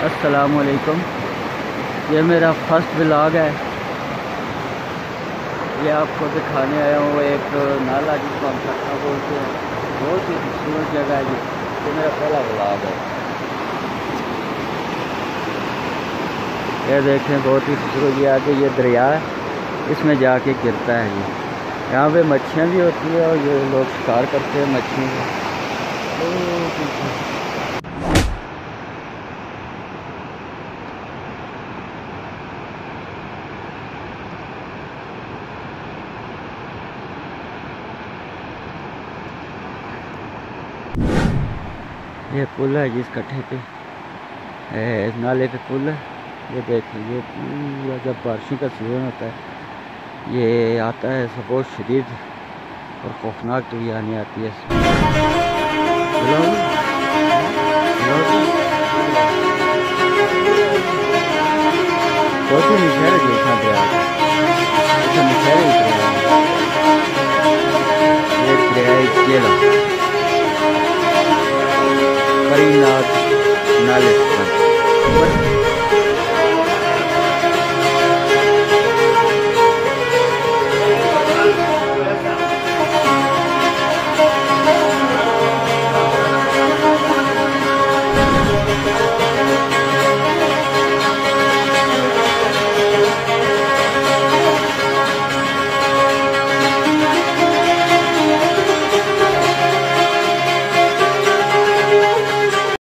अस्सलामुअलैकुम। ये मेरा फर्स्ट व्लॉग है। ये आपको दिखाने आया हूँ एक नाला जिसको हम सटना बोलते हैं। बहुत ही खूबसूरत जगह है। ये मेरा पहला व्लॉग है। ये देखें बहुत ही खूबसूरत। ये आगे ये दरिया है, इसमें जाके गिरता है। ये यहाँ पे मच्छियाँ भी होती है और ये लोग शिकार करते हैं मछलियों का। ये पुल है जिस कट्ठे पे नाले पे पुल है। ये देखिए, ये पूरा जब बारिशों का सीजन होता है ये आता है। बहुत शदीद और खौफनाक तूफान आती है। बहुत ही निशान देखा दरिया का। निशान ये दरिया जेल